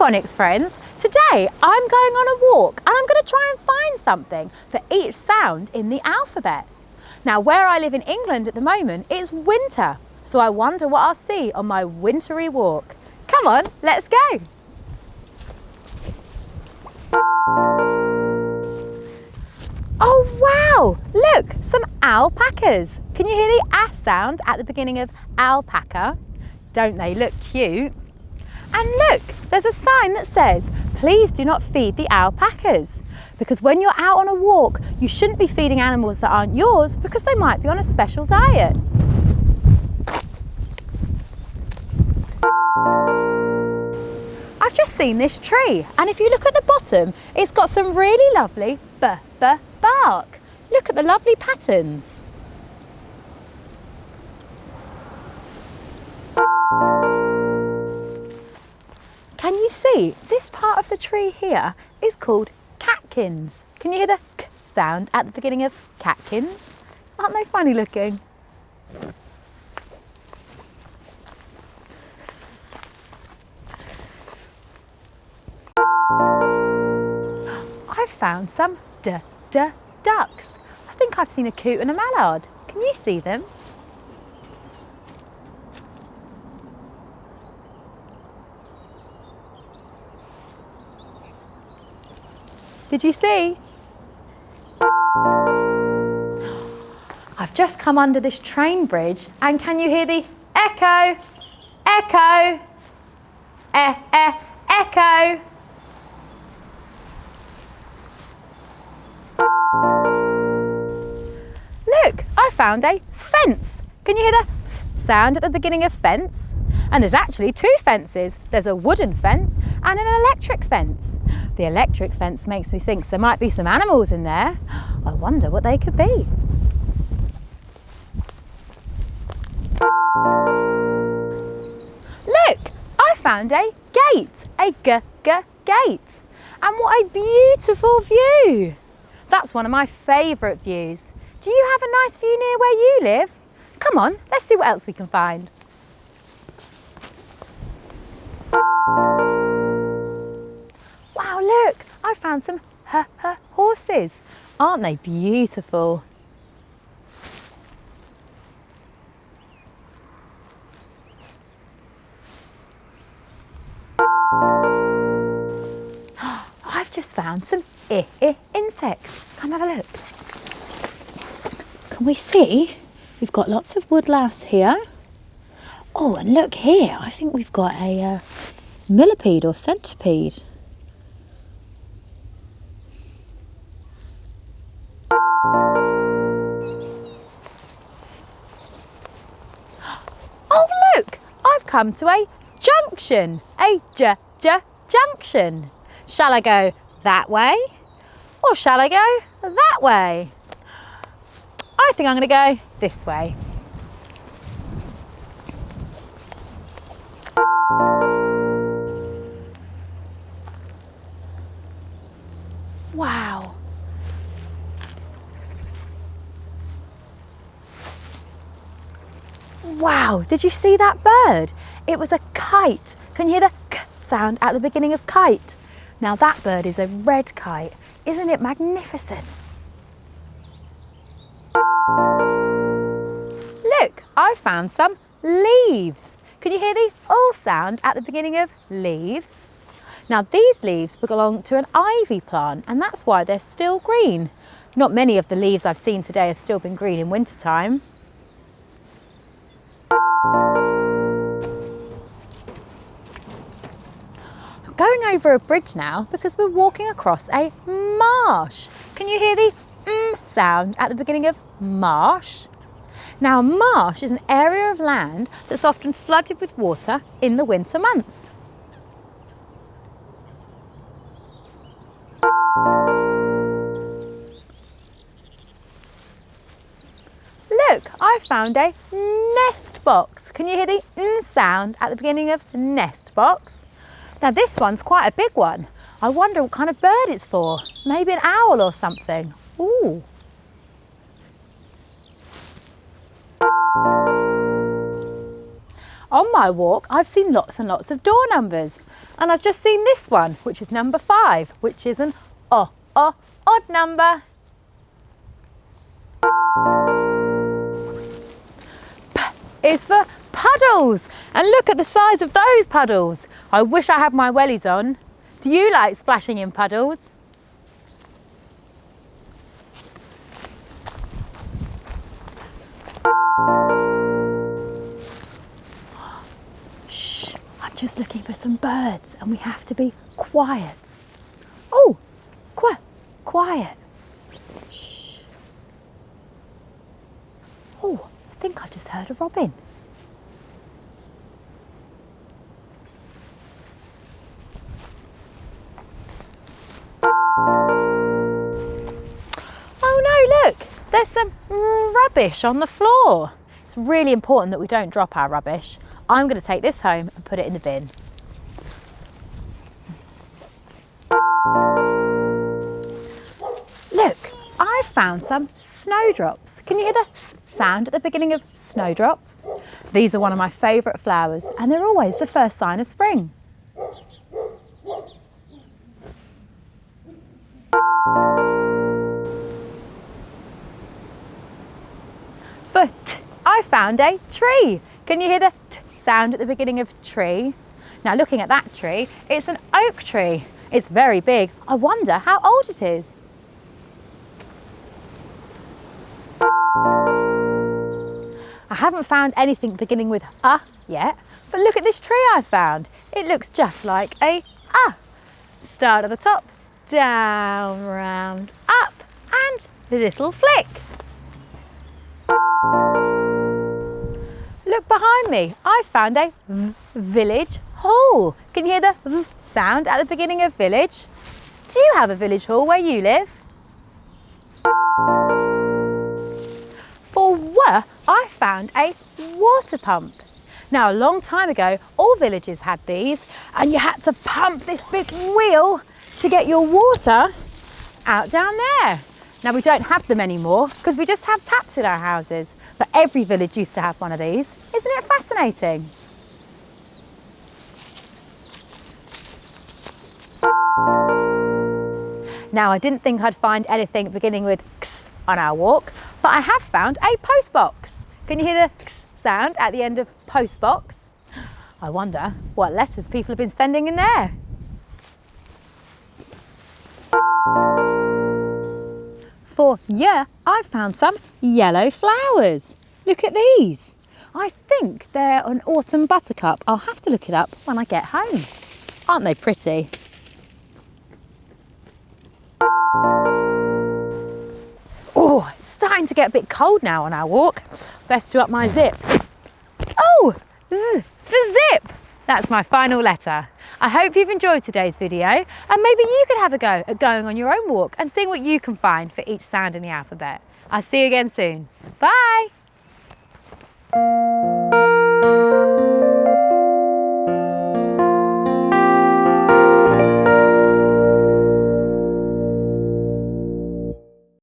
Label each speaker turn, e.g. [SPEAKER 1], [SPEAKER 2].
[SPEAKER 1] Phonics friends. Today I'm going on a walk and I'm going to try and find something for each sound in the alphabet. Now where I live in England at the moment it's winter, so I wonder what I'll see on my wintry walk. Come on, let's go. Oh wow, look, some alpacas. Can you hear the A sound at the beginning of alpaca? Don't they look cute? And look, there's a sign that says, please do not feed the alpacas. Because when you're out on a walk, you shouldn't be feeding animals that aren't yours because they might be on a special diet. I've just seen this tree, and if you look at the bottom, it's got some really lovely bark. Look at the lovely patterns. Can you see this part of the tree here is called catkins? Can you hear the k sound at the beginning of catkins? Aren't they funny looking? I've found some ducks. I think I've seen a coot and a mallard. Can you see them? Did you see? I've just come under this train bridge and can you hear the echo, echo, echo? Look, I found a fence. Can you hear the f sound at the beginning of fence? And there's actually two fences. There's a wooden fence and an electric fence. The electric fence makes me think there might be some animals in there. I wonder what they could be. Look, I found a gate, a gate. And what a beautiful view. That's one of my favourite views. Do you have a nice view near where you live? Come on, let's see what else we can find. Wow, look, I found some horses. Aren't they beautiful? I've just found some insects. Come have a look. Can we see? We've got lots of woodlouse here. Oh, and look here. I think we've got a millipede or centipede. Oh, look! I've come to a junction. A junction. Shall I go that way or shall I go that way? I think I'm going to go this way. Wow. Wow, did you see that bird? It was a kite. Can you hear the k sound at the beginning of kite? Now that bird is a red kite. Isn't it magnificent? Look, I found some leaves. Can you hear the all sound at the beginning of leaves? Now these leaves belong to an ivy plant and that's why they're still green. Not many of the leaves I've seen today have still been green in winter time. I'm going over a bridge now because we're walking across a marsh. Can you hear the sound at the beginning of marsh? Now, a marsh is an area of land that's often flooded with water in the winter months. Look, I found a nest box. Can you hear the sound at the beginning of nest box? Now this one's quite a big one. I wonder what kind of bird it's for. Maybe an owl or something. Ooh. On my walk, I've seen lots and lots of door numbers. And I've just seen this one, which is number 5, which is an odd number. P is for puddles. And look at the size of those puddles. I wish I had my wellies on. Do you like splashing in puddles? Shh, I'm just looking for some birds and we have to be quiet. Oh, quiet. Shh. Oh, I think I just heard a robin. Oh no, look, there's some rubbish on the floor. It's really important that we don't drop our rubbish. I'm going to take this home and put it in the bin. Look, I found some snowdrops. Can you hear the s sound at the beginning of snowdrops? These are one of my favourite flowers and they're always the first sign of spring. For t, I found a tree. Can you hear the t sound at the beginning of tree? Now looking at that tree, it's an oak tree. It's very big. I wonder how old it is. I haven't found anything beginning with a yet, but look at this tree I found. It looks just like a a. Start at the top, down, round, up, and the little flick. Look behind me, I found a village hall. Can you hear the v sound at the beginning of village? Do you have a village hall where you live? For w, I found a water pump. Now a long time ago, all villages had these and you had to pump this big wheel to get your water out down there. Now we don't have them anymore because we just have taps in our houses, but every village used to have one of these. Isn't it fascinating? Now I didn't think I'd find anything beginning with x on our walk, but I have found a post box. Can you hear the x sound at the end of post box? I wonder what letters people have been sending in there. For yeah, I found some yellow flowers. Look at these. I think they're an autumn buttercup. I'll have to look it up when I get home. Aren't they pretty? Oh, it's starting to get a bit cold now on our walk. Best do up my zip. Oh, the zip. That's my final letter. I hope you've enjoyed today's video and maybe you could have a go at going on your own walk and seeing what you can find for each sound in the alphabet. I'll see you again soon. Bye.